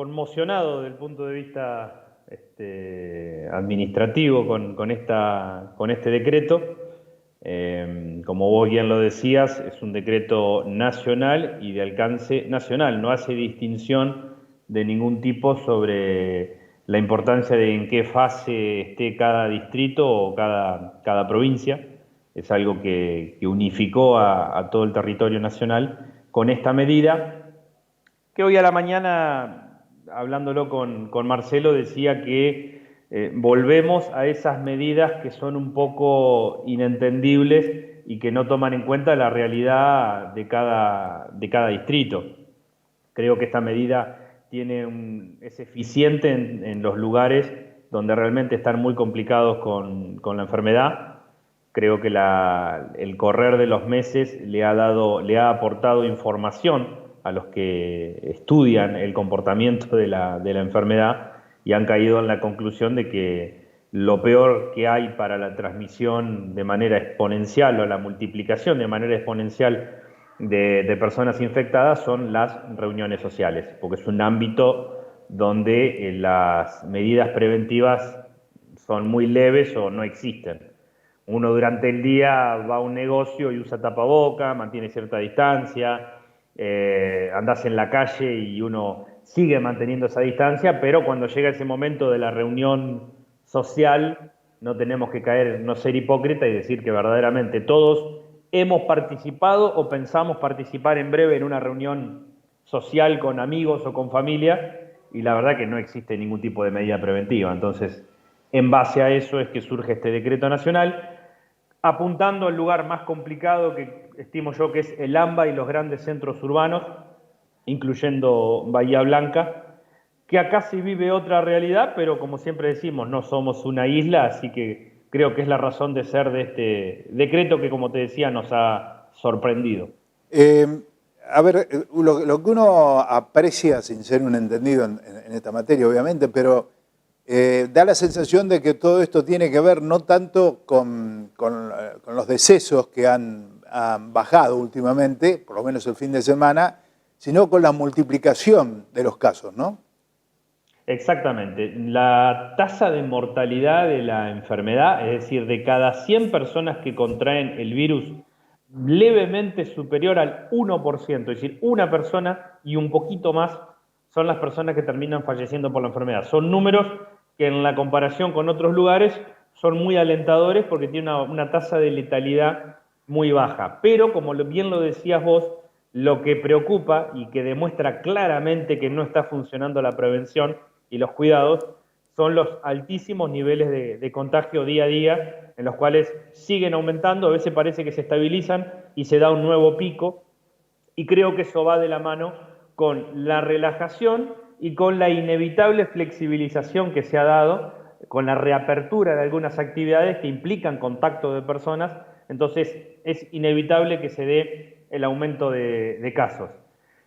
conmocionado desde el punto de vista administrativo con este decreto. Como vos bien lo decías, es un decreto nacional y de alcance nacional, no hace distinción de ningún tipo sobre la importancia de en qué fase esté cada distrito o cada provincia. Es algo que unificó a todo el territorio nacional con esta medida, que hoy a la mañana, hablándolo con Marcelo, decía que volvemos a esas medidas que son un poco inentendibles y que no toman en cuenta la realidad de cada distrito. Creo que esta medida es eficiente en los lugares donde realmente están muy complicados con la enfermedad. Creo que el correr de los meses le ha aportado información a los que estudian el comportamiento de la enfermedad y han caído en la conclusión de que lo peor que hay para la transmisión de manera exponencial o la multiplicación de manera exponencial de personas infectadas son las reuniones sociales, porque es un ámbito donde las medidas preventivas son muy leves o no existen. Uno durante el día va a un negocio y usa tapaboca, mantiene cierta distancia, andás en la calle y uno sigue manteniendo esa distancia, pero cuando llega ese momento de la reunión social, no tenemos que caer, no ser hipócrita y decir que verdaderamente todos hemos participado o pensamos participar en breve en una reunión social con amigos o con familia, y la verdad que no existe ningún tipo de medida preventiva. Entonces, en base a eso es que surge este decreto nacional, apuntando al lugar más complicado que estimo yo que es el AMBA y los grandes centros urbanos, incluyendo Bahía Blanca, que acá sí vive otra realidad, pero como siempre decimos, no somos una isla, así que creo que es la razón de ser de este decreto que, como te decía, nos ha sorprendido. Eh, a ver, lo que uno aprecia, sin ser un entendido en esta materia, obviamente, pero da la sensación de que todo esto tiene que ver no tanto con los decesos que han bajado últimamente, por lo menos el fin de semana, sino con la multiplicación de los casos, ¿no? Exactamente. La tasa de mortalidad de la enfermedad, es decir, de cada 100 personas que contraen el virus, levemente superior al 1%, es decir, una persona y un poquito más son las personas que terminan falleciendo por la enfermedad. Son números que en la comparación con otros lugares son muy alentadores porque tiene una tasa de letalidad muy baja. Pero, como bien lo decías vos, lo que preocupa y que demuestra claramente que no está funcionando la prevención y los cuidados son los altísimos niveles de contagio día a día, en los cuales siguen aumentando, a veces parece que se estabilizan y se da un nuevo pico, y creo que eso va de la mano con la relajación y con la inevitable flexibilización que se ha dado, con la reapertura de algunas actividades que implican contacto de personas. Entonces es inevitable que se dé el aumento de casos.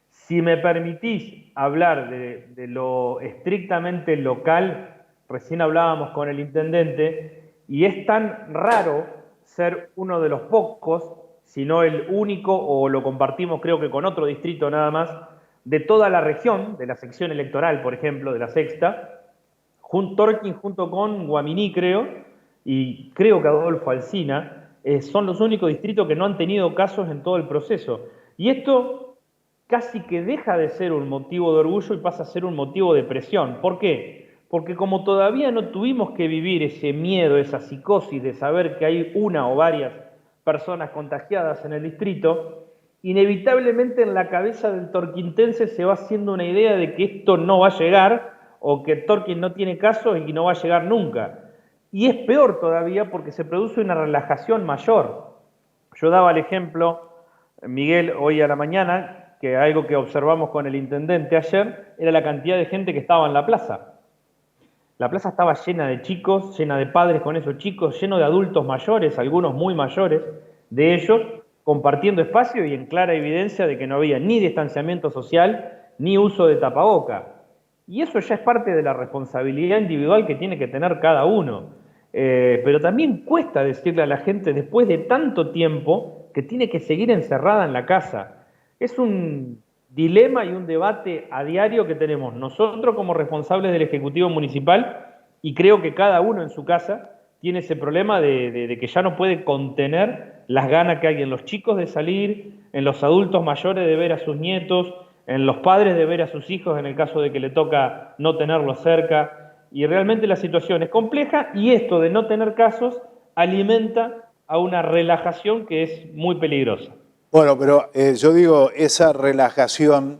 Si me permitís hablar de lo estrictamente local, recién hablábamos con el intendente, y es tan raro ser uno de los pocos, si no el único, o lo compartimos creo que con otro distrito nada más, de toda la región, de la sección electoral, por ejemplo, de la sexta, Torquín junto con Guaminí, creo, y creo que Adolfo Alsina, son los únicos distritos que no han tenido casos en todo el proceso. Y esto casi que deja de ser un motivo de orgullo y pasa a ser un motivo de presión. ¿Por qué? Porque como todavía no tuvimos que vivir ese miedo, esa psicosis de saber que hay una o varias personas contagiadas en el distrito, inevitablemente en la cabeza del torquintense se va haciendo una idea de que esto no va a llegar o que Torquín no tiene caso y no va a llegar nunca. Y es peor todavía porque se produce una relajación mayor. Yo daba el ejemplo, Miguel, hoy a la mañana, que algo que observamos con el intendente ayer era la cantidad de gente que estaba en la plaza. La plaza estaba llena de chicos, llena de padres con esos chicos, lleno de adultos mayores, algunos muy mayores, de ellos compartiendo espacio y en clara evidencia de que no había ni distanciamiento social ni uso de tapaboca. Y eso ya es parte de la responsabilidad individual que tiene que tener cada uno. Pero también cuesta decirle a la gente después de tanto tiempo que tiene que seguir encerrada en la casa. Es un dilema y un debate a diario que tenemos nosotros como responsables del Ejecutivo Municipal, y creo que cada uno en su casa tiene ese problema de que ya no puede contener las ganas que hay en los chicos de salir, en los adultos mayores de ver a sus nietos, en los padres de ver a sus hijos en el caso de que le toca no tenerlos cerca. Y realmente la situación es compleja y esto de no tener casos alimenta a una relajación que es muy peligrosa. Bueno, pero yo digo, esa relajación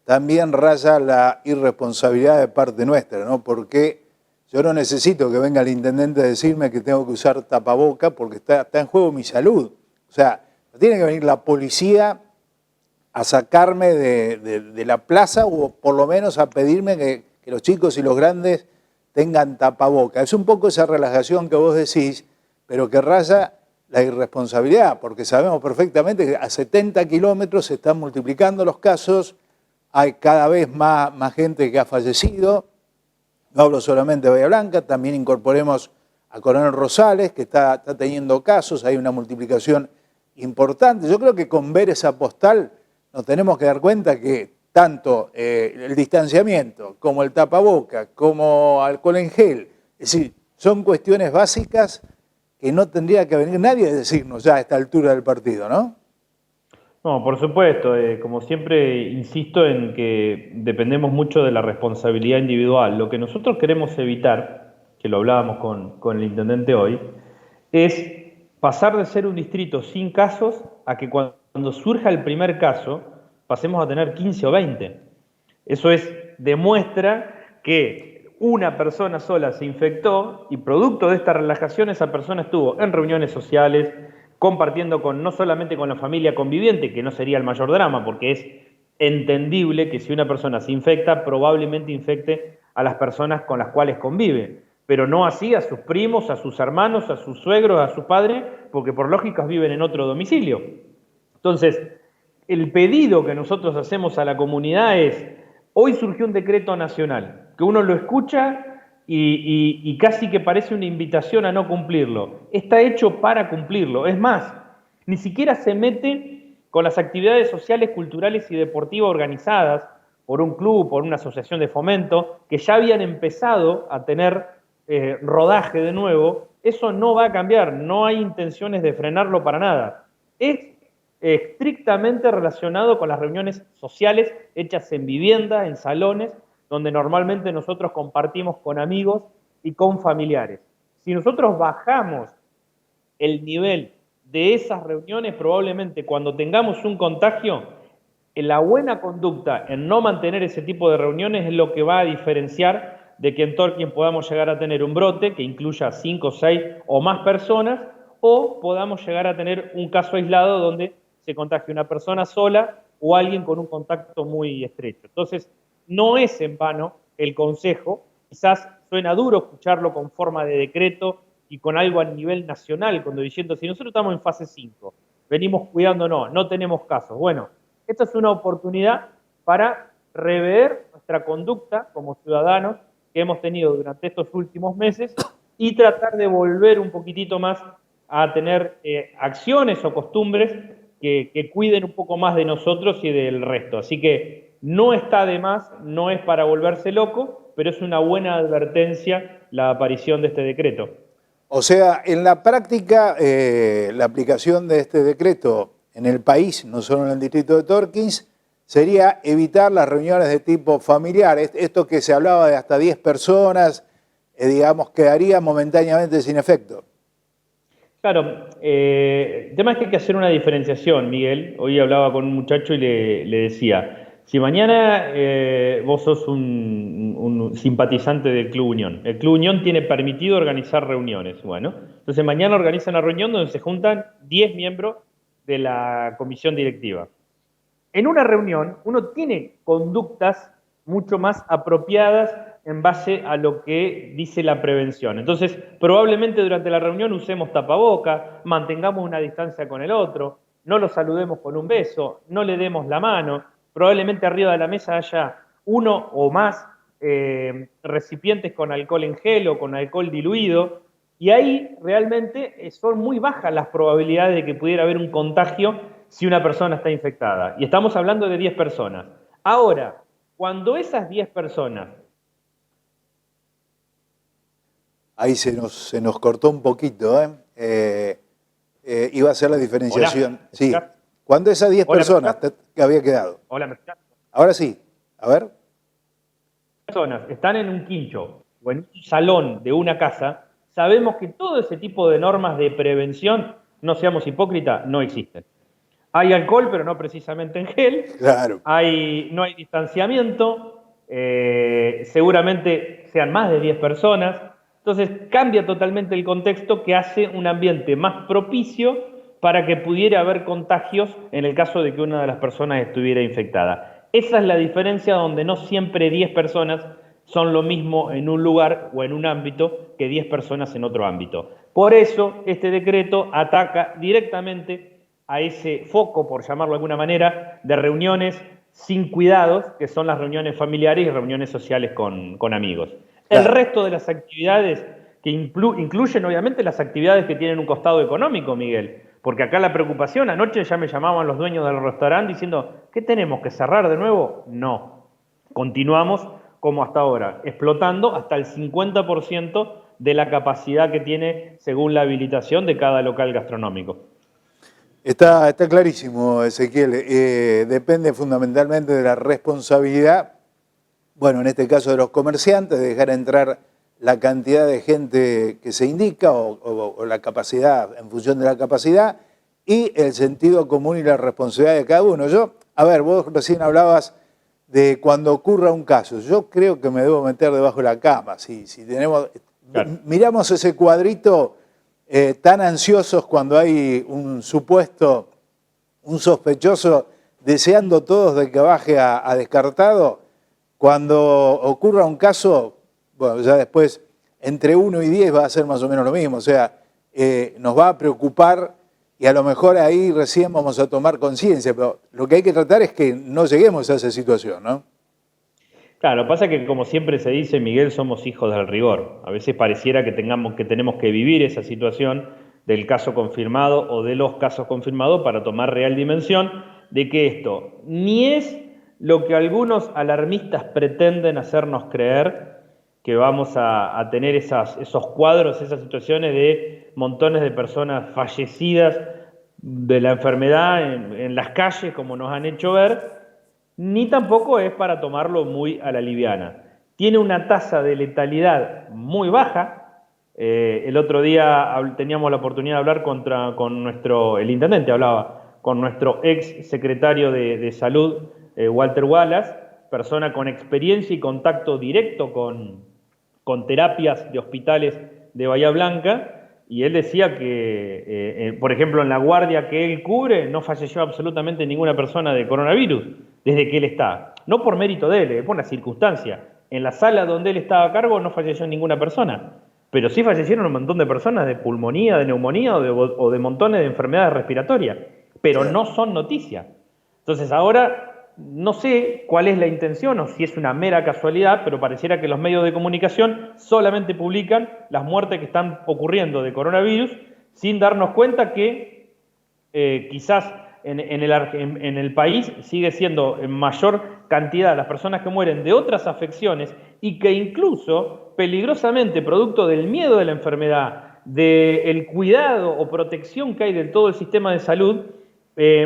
también raya la irresponsabilidad de parte nuestra, ¿no? Porque yo no necesito que venga el intendente a decirme que tengo que usar tapaboca porque está en juego mi salud. O sea, tiene que venir la policía a sacarme de la plaza o por lo menos a pedirme que los chicos y los grandes tengan tapaboca. Es un poco esa relajación que vos decís, pero que raya la irresponsabilidad, porque sabemos perfectamente que a 70 kilómetros se están multiplicando los casos, hay cada vez más gente que ha fallecido, no hablo solamente de Bahía Blanca, también incorporemos a Coronel Rosales, que está teniendo casos, hay una multiplicación importante. Yo creo que con ver esa postal nos tenemos que dar cuenta que tanto el distanciamiento como el tapaboca, como alcohol en gel, es decir, son cuestiones básicas que no tendría que venir nadie a decirnos ya a esta altura del partido, ¿no? No, por supuesto, como siempre insisto en que dependemos mucho de la responsabilidad individual. Lo que nosotros queremos evitar, que lo hablábamos con el intendente hoy, es pasar de ser un distrito sin casos a que cuando surja el primer caso pasemos a tener 15 o 20. Eso demuestra que una persona sola se infectó y producto de esta relajación esa persona estuvo en reuniones sociales, compartiendo no solamente con la familia conviviente, que no sería el mayor drama, porque es entendible que si una persona se infecta, probablemente infecte a las personas con las cuales convive, pero no así a sus primos, a sus hermanos, a sus suegros, a sus padres, porque por lógica viven en otro domicilio. Entonces, el pedido que nosotros hacemos a la comunidad es, hoy surgió un decreto nacional, que uno lo escucha y casi que parece una invitación a no cumplirlo. Está hecho para cumplirlo. Es más, ni siquiera se mete con las actividades sociales, culturales y deportivas organizadas por un club, por una asociación de fomento, que ya habían empezado a tener rodaje de nuevo. Eso no va a cambiar, no hay intenciones de frenarlo para nada. Es estrictamente relacionado con las reuniones sociales hechas en vivienda, en salones, donde normalmente nosotros compartimos con amigos y con familiares. Si nosotros bajamos el nivel de esas reuniones, probablemente cuando tengamos un contagio, la buena conducta en no mantener ese tipo de reuniones es lo que va a diferenciar de que en Torquín podamos llegar a tener un brote que incluya 5, 6 o más personas, o podamos llegar a tener un caso aislado donde se contagie una persona sola o alguien con un contacto muy estrecho. Entonces, no es en vano el consejo, quizás suena duro escucharlo con forma de decreto y con algo a nivel nacional, cuando diciendo, si nosotros estamos en fase 5, venimos cuidándonos, no tenemos casos. Bueno, esta es una oportunidad para rever nuestra conducta como ciudadanos que hemos tenido durante estos últimos meses y tratar de volver un poquitito más a tener acciones o costumbres que cuiden un poco más de nosotros y del resto. Así que no está de más, no es para volverse loco, pero es una buena advertencia la aparición de este decreto. O sea, en la práctica, la aplicación de este decreto en el país, no solo en el distrito de Torkins, sería evitar las reuniones de tipo familiar. Esto que se hablaba de hasta 10 personas, digamos, quedaría momentáneamente sin efecto. Claro, el tema es que hay que hacer una diferenciación, Miguel. Hoy hablaba con un muchacho y le decía, si mañana vos sos un simpatizante del Club Unión, el Club Unión tiene permitido organizar reuniones, bueno, entonces mañana organiza una reunión donde se juntan 10 miembros de la comisión directiva. En una reunión uno tiene conductas mucho más apropiadas en base a lo que dice la prevención. Entonces, probablemente durante la reunión usemos tapaboca, mantengamos una distancia con el otro, no lo saludemos con un beso, no le demos la mano, probablemente arriba de la mesa haya uno o más recipientes con alcohol en gel o con alcohol diluido, y ahí realmente son muy bajas las probabilidades de que pudiera haber un contagio si una persona está infectada. Y estamos hablando de 10 personas. Ahora, cuando esas 10 personas... Ahí se nos cortó un poquito, iba a ser la diferenciación. Hola, Sí, cuando esas 10 personas que había quedado. Hola, ¿me escuchás? Ahora sí, a ver. Personas están en un quincho o en un salón de una casa, sabemos que todo ese tipo de normas de prevención, no seamos hipócritas, no existen. Hay alcohol, pero no precisamente en gel. Claro. No hay distanciamiento. Seguramente sean más de 10 personas. Entonces cambia totalmente el contexto, que hace un ambiente más propicio para que pudiera haber contagios en el caso de que una de las personas estuviera infectada. Esa es la diferencia, donde no siempre 10 personas son lo mismo en un lugar o en un ámbito que 10 personas en otro ámbito. Por eso este decreto ataca directamente a ese foco, por llamarlo de alguna manera, de reuniones sin cuidados, que son las reuniones familiares y reuniones sociales con amigos. El resto de las actividades, que incluyen obviamente las actividades que tienen un costado económico, Miguel, porque acá la preocupación, anoche ya me llamaban los dueños del restaurante diciendo, ¿qué tenemos que cerrar de nuevo? No, continuamos como hasta ahora, explotando hasta el 50% de la capacidad que tiene según la habilitación de cada local gastronómico. Está clarísimo, Ezequiel. Depende fundamentalmente de la responsabilidad, bueno, en este caso de los comerciantes, de dejar entrar la cantidad de gente que se indica o la capacidad, en función de la capacidad, y el sentido común y la responsabilidad de cada uno. Vos recién hablabas de cuando ocurra un caso. Yo creo que me debo meter debajo de la cama. Si tenemos, claro, miramos ese cuadrito, tan ansiosos cuando hay un supuesto, un sospechoso, deseando todos de que baje a descartado. Cuando ocurra un caso, bueno, ya después entre 1 y 10 va a ser más o menos lo mismo. O sea, nos va a preocupar y a lo mejor ahí recién vamos a tomar conciencia, pero lo que hay que tratar es que no lleguemos a esa situación, ¿no? Claro, lo que pasa es que, como siempre se dice, Miguel, somos hijos del rigor. A veces pareciera que tenemos que vivir esa situación del caso confirmado o de los casos confirmados para tomar real dimensión de que esto ni es lo que algunos alarmistas pretenden hacernos creer, que vamos a tener esos cuadros, esas situaciones de montones de personas fallecidas de la enfermedad en las calles, como nos han hecho ver, ni tampoco es para tomarlo muy a la liviana. Tiene una tasa de letalidad muy baja. El otro día teníamos la oportunidad de hablar el intendente hablaba con nuestro ex secretario de Salud, Walter Wallace, persona con experiencia y contacto directo con terapias de hospitales de Bahía Blanca, y él decía que, por ejemplo, en la guardia que él cubre no falleció absolutamente ninguna persona de coronavirus desde que él está. No por mérito de él, es por la circunstancia. En la sala donde él estaba a cargo no falleció ninguna persona, pero sí fallecieron un montón de personas de pulmonía, de neumonía o de montones de enfermedades respiratorias, pero no son noticias. Entonces ahora no sé cuál es la intención o si es una mera casualidad, pero pareciera que los medios de comunicación solamente publican las muertes que están ocurriendo de coronavirus sin darnos cuenta que quizás en el país sigue siendo en mayor cantidad las personas que mueren de otras afecciones, y que incluso peligrosamente, producto del miedo de la enfermedad, del cuidado o protección que hay de todo el sistema de salud,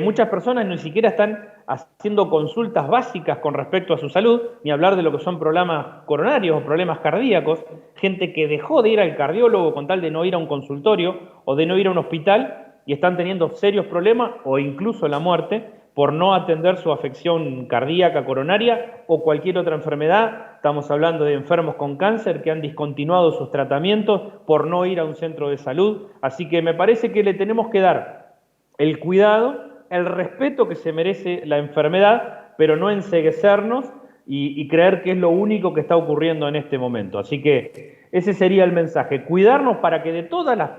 muchas personas ni siquiera están haciendo consultas básicas con respecto a su salud, ni hablar de lo que son problemas coronarios o problemas cardíacos, gente que dejó de ir al cardiólogo con tal de no ir a un consultorio o de no ir a un hospital, y están teniendo serios problemas o incluso la muerte por no atender su afección cardíaca, coronaria o cualquier otra enfermedad. Estamos hablando de enfermos con cáncer que han discontinuado sus tratamientos por no ir a un centro de salud. Así que me parece que le tenemos que dar el cuidado, el respeto que se merece la enfermedad, pero no enceguecernos y creer que es lo único que está ocurriendo en este momento. Así que ese sería el mensaje: cuidarnos para que de todas las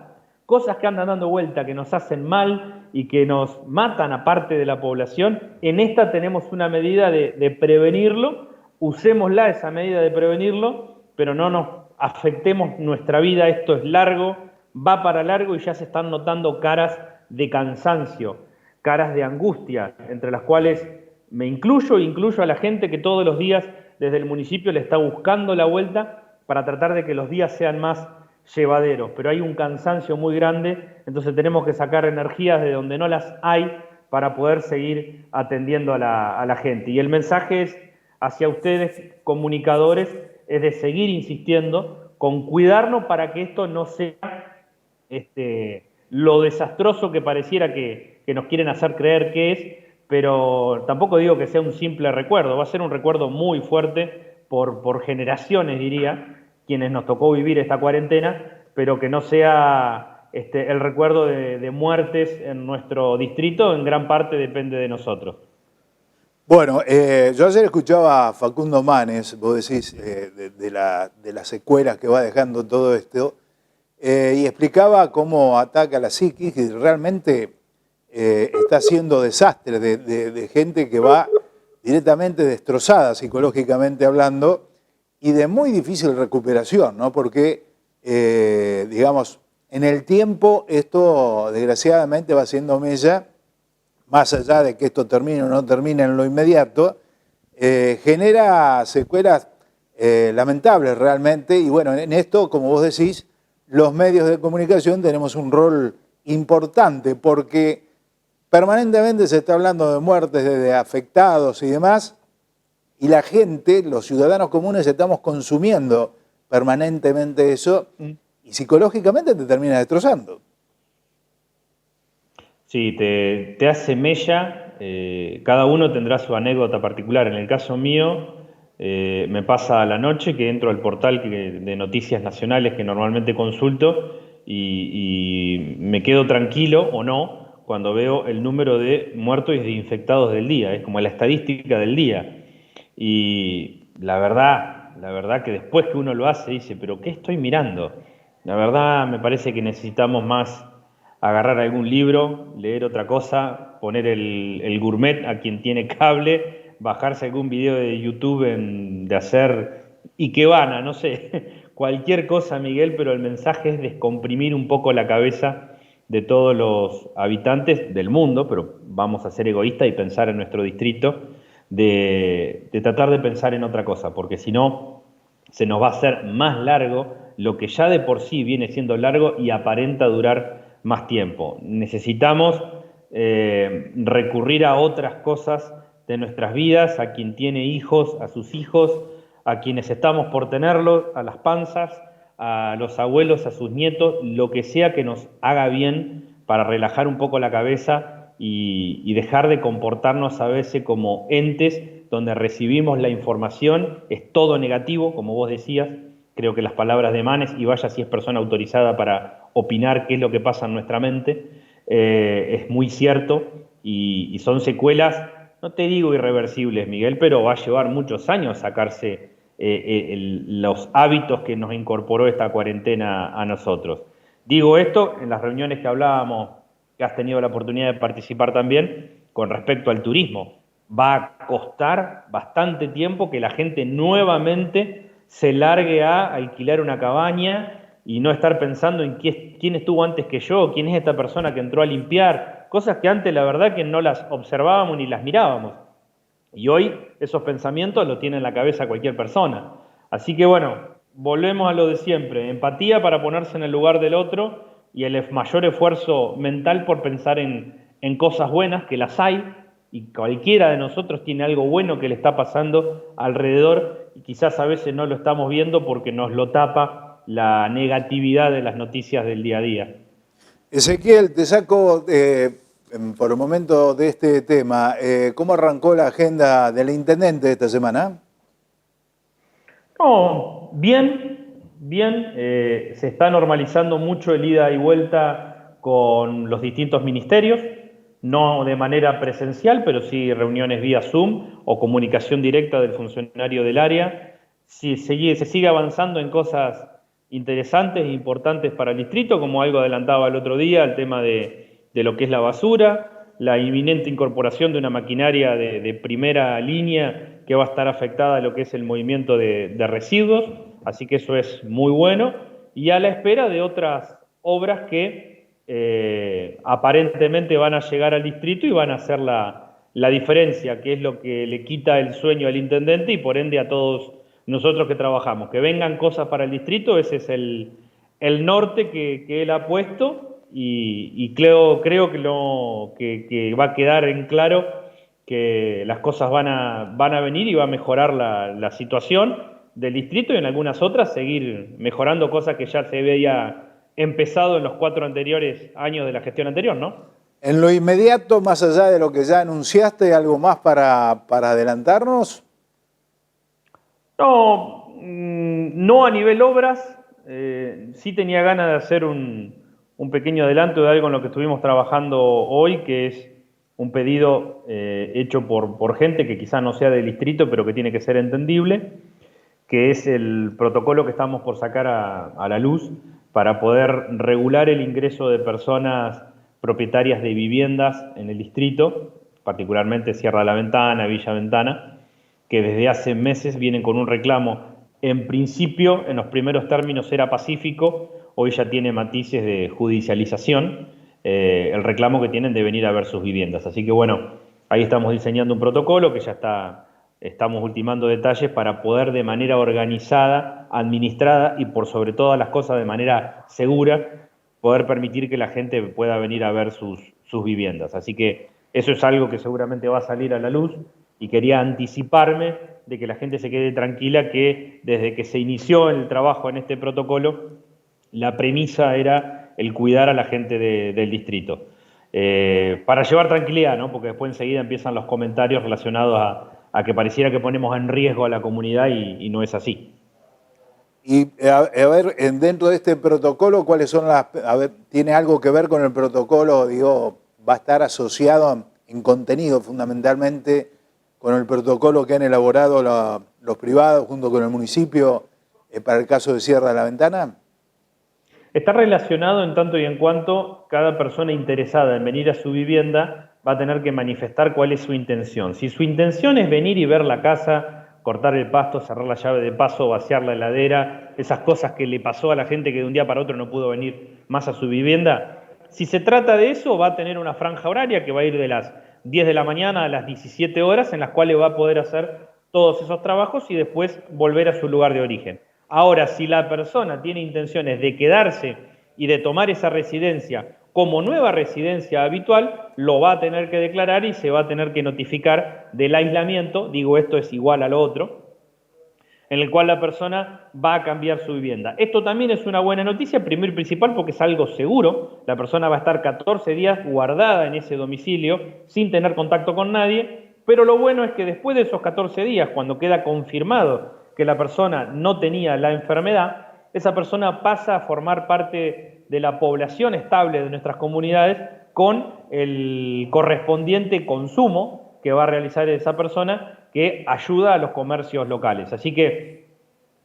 cosas que andan dando vuelta, que nos hacen mal y que nos matan a parte de la población, en esta tenemos una medida de prevenirlo. Usémosla, esa medida de prevenirlo, pero no nos afectemos nuestra vida. Esto es largo, va para largo, y ya se están notando caras de cansancio. caras de angustia, entre las cuales me incluyo a la gente que todos los días desde el municipio le está buscando la vuelta para tratar de que los días sean más llevaderos, pero hay un cansancio muy grande, entonces tenemos que sacar energías de donde no las hay para poder seguir atendiendo a la gente. Y el mensaje es hacia ustedes, comunicadores, es de seguir insistiendo con cuidarnos para que esto no sea lo desastroso que pareciera que nos quieren hacer creer que es, pero tampoco digo que sea un simple recuerdo, va a ser un recuerdo muy fuerte por generaciones, diría, quienes nos tocó vivir esta cuarentena, pero que no sea el recuerdo de muertes en nuestro distrito, en gran parte depende de nosotros. Bueno, yo ayer escuchaba a Facundo Manes, vos decís, de las secuelas que va dejando todo esto, y explicaba cómo ataca la psiquis y realmente está haciendo desastres de gente que va directamente destrozada psicológicamente hablando y de muy difícil recuperación, ¿no? Porque, digamos, en el tiempo esto desgraciadamente va haciendo mella, más allá de que esto termine o no termine en lo inmediato, genera secuelas lamentables realmente. Y bueno, en esto, como vos decís, los medios de comunicación tenemos un rol importante porque permanentemente se está hablando de muertes, de afectados y demás, y la gente, los ciudadanos comunes, estamos consumiendo permanentemente eso y psicológicamente te termina destrozando. Sí, te hace mella, cada uno tendrá su anécdota particular. En el caso mío, me pasa a la noche que entro al portal de noticias nacionales que normalmente consulto y me quedo tranquilo o no cuando veo el número de muertos y de infectados del día, es como la estadística del día. Y la verdad que después que uno lo hace dice, pero ¿qué estoy mirando? La verdad me parece que necesitamos más agarrar algún libro, leer otra cosa, poner el gourmet a quien tiene cable, bajarse algún video de YouTube de hacer ikebana, no sé, cualquier cosa, Miguel, pero el mensaje es descomprimir un poco la cabeza de todos los habitantes del mundo, pero vamos a ser egoístas y pensar en nuestro distrito, de tratar de pensar en otra cosa, porque si no, se nos va a hacer más largo lo que ya de por sí viene siendo largo y aparenta durar más tiempo. Necesitamos recurrir a otras cosas de nuestras vidas, a quien tiene hijos, a sus hijos, a quienes estamos por tenerlos, a las panzas, a los abuelos, a sus nietos, lo que sea que nos haga bien para relajar un poco la cabeza y dejar de comportarnos a veces como entes donde recibimos la información, es todo negativo, como vos decías. Creo que las palabras de Manes, y vaya si es persona autorizada para opinar qué es lo que pasa en nuestra mente, es muy cierto y son secuelas, no te digo irreversibles, Miguel, pero va a llevar muchos años sacarse los hábitos que nos incorporó esta cuarentena a nosotros. Digo esto en las reuniones que hablábamos, que has tenido la oportunidad de participar también, con respecto al turismo. Va a costar bastante tiempo que la gente nuevamente se largue a alquilar una cabaña y no estar pensando en quién estuvo antes que yo, quién es esta persona que entró a limpiar, cosas que antes la verdad que no las observábamos ni las mirábamos. Y hoy esos pensamientos los tiene en la cabeza cualquier persona. Así que bueno, volvemos a lo de siempre, empatía para ponerse en el lugar del otro y el mayor esfuerzo mental por pensar en cosas buenas, que las hay, y cualquiera de nosotros tiene algo bueno que le está pasando alrededor y quizás a veces no lo estamos viendo porque nos lo tapa la negatividad de las noticias del día a día. Ezequiel, te saco por un momento de este tema. ¿Cómo arrancó la agenda del intendente esta semana? No, bien, se está normalizando mucho el ida y vuelta con los distintos ministerios, no de manera presencial, pero sí reuniones vía Zoom o comunicación directa del funcionario del área. Sí, se sigue avanzando en cosas interesantes e importantes para el distrito, como algo adelantaba el otro día, el tema de lo que es la basura, la inminente incorporación de una maquinaria de primera línea que va a estar afectada a lo que es el movimiento de residuos, así que eso es muy bueno, y a la espera de otras obras que aparentemente van a llegar al distrito y van a hacer la diferencia, que es lo que le quita el sueño al intendente y por ende a todos nosotros que trabajamos. Que vengan cosas para el distrito, ese es el norte que él ha puesto y creo que va a quedar en claro que las cosas van a venir y va a mejorar la situación del distrito y en algunas otras seguir mejorando cosas que ya se veía empezado en los 4 anteriores años de la gestión anterior, ¿no? En lo inmediato, más allá de lo que ya anunciaste, ¿algo más para adelantarnos? No, no a nivel obras, sí tenía ganas de hacer un pequeño adelanto de algo en lo que estuvimos trabajando hoy, que es un pedido hecho por gente que quizás no sea del distrito, pero que tiene que ser entendible, que es el protocolo que estamos por sacar a la luz para poder regular el ingreso de personas propietarias de viviendas en el distrito, particularmente Sierra de la Ventana, Villa Ventana, que desde hace meses vienen con un reclamo. En principio, en los primeros términos era pacífico, hoy ya tiene matices de judicialización, el reclamo que tienen de venir a ver sus viviendas. Así que bueno, ahí estamos diseñando un protocolo que ya estamos ultimando detalles para poder de manera organizada, administrada y por sobre todas las cosas de manera segura, poder permitir que la gente pueda venir a ver sus viviendas. Así que eso es algo que seguramente va a salir a la luz y quería anticiparme de que la gente se quede tranquila que desde que se inició el trabajo en este protocolo, la premisa era el cuidar a la gente del distrito. Para llevar tranquilidad, ¿no? Porque después enseguida empiezan los comentarios relacionados a que pareciera que ponemos en riesgo a la comunidad y no es así. Y a ver, dentro de este protocolo, ¿cuáles son a ver, tiene algo que ver con el protocolo? Digo, va a estar asociado en contenido fundamentalmente con el protocolo que han elaborado los privados junto con el municipio para el caso de Sierra de la Ventana. Está relacionado en tanto y en cuanto cada persona interesada en venir a su vivienda va a tener que manifestar cuál es su intención. Si su intención es venir y ver la casa, cortar el pasto, cerrar la llave de paso, vaciar la heladera, esas cosas que le pasó a la gente que de un día para otro no pudo venir más a su vivienda, si se trata de eso, va a tener una franja horaria que va a ir de las 10 de la mañana a las 17 horas, en las cuales va a poder hacer todos esos trabajos y después volver a su lugar de origen. Ahora, si la persona tiene intenciones de quedarse y de tomar esa residencia como nueva residencia habitual, lo va a tener que declarar y se va a tener que notificar del aislamiento, digo esto es igual al otro, en el cual la persona va a cambiar su vivienda. Esto también es una buena noticia, primero y principal porque es algo seguro, la persona va a estar 14 días guardada en ese domicilio sin tener contacto con nadie, pero lo bueno es que después de esos 14 días, cuando queda confirmado que la persona no tenía la enfermedad, esa persona pasa a formar parte de la población estable de nuestras comunidades con el correspondiente consumo que va a realizar esa persona que ayuda a los comercios locales. Así que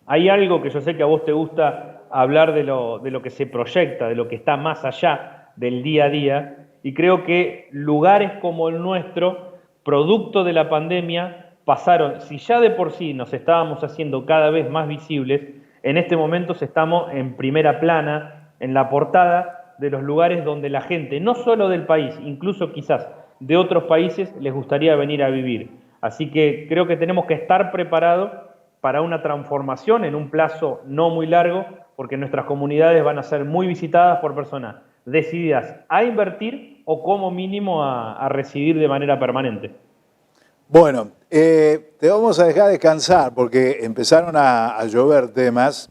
hay algo que yo sé que a vos te gusta hablar de lo que se proyecta, de lo que está más allá del día a día, y creo que lugares como el nuestro, producto de la pandemia, pasaron, si ya de por sí nos estábamos haciendo cada vez más visibles, en este momento estamos en primera plana, en la portada de los lugares donde la gente, no solo del país, incluso quizás de otros países, les gustaría venir a vivir. Así que creo que tenemos que estar preparados para una transformación en un plazo no muy largo, porque nuestras comunidades van a ser muy visitadas por personas decididas a invertir o como mínimo a residir de manera permanente. Bueno, te vamos a dejar descansar porque empezaron a llover temas.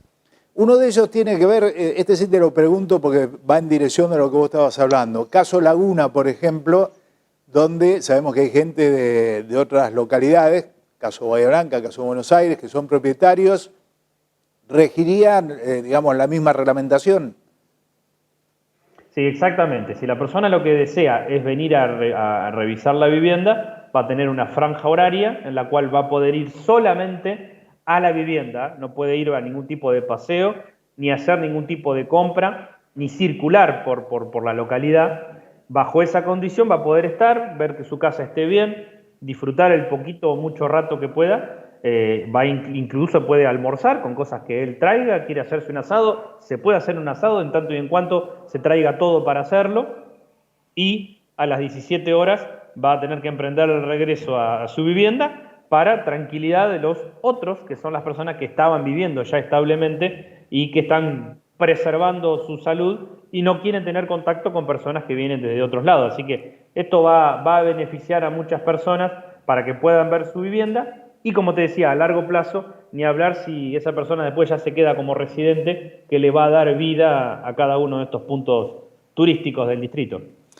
Uno de ellos tiene que ver, este sí te lo pregunto porque va en dirección de lo que vos estabas hablando. Caso Laguna, por ejemplo, donde sabemos que hay gente de otras localidades, caso Bahía Blanca, caso Buenos Aires, que son propietarios, ¿regirían, digamos, la misma reglamentación? Sí, exactamente. Si la persona lo que desea es venir a revisar la vivienda, va a tener una franja horaria en la cual va a poder ir solamente a la vivienda, no puede ir a ningún tipo de paseo, ni hacer ningún tipo de compra, ni circular por la localidad. Bajo esa condición va a poder estar, ver que su casa esté bien, disfrutar el poquito o mucho rato que pueda incluso puede almorzar con cosas que él traiga, quiere hacerse un asado, se puede hacer un asado en tanto y en cuanto se traiga todo para hacerlo, y a las 17 horas va a tener que emprender el regreso a su vivienda para tranquilidad de los otros, que son las personas que estaban viviendo ya establemente y que están preservando su salud y no quieren tener contacto con personas que vienen desde otros lados. Así que esto va a beneficiar a muchas personas para que puedan ver su vivienda y, como te decía, a largo plazo, ni hablar si esa persona después ya se queda como residente, que le va a dar vida a cada uno de estos puntos turísticos del distrito.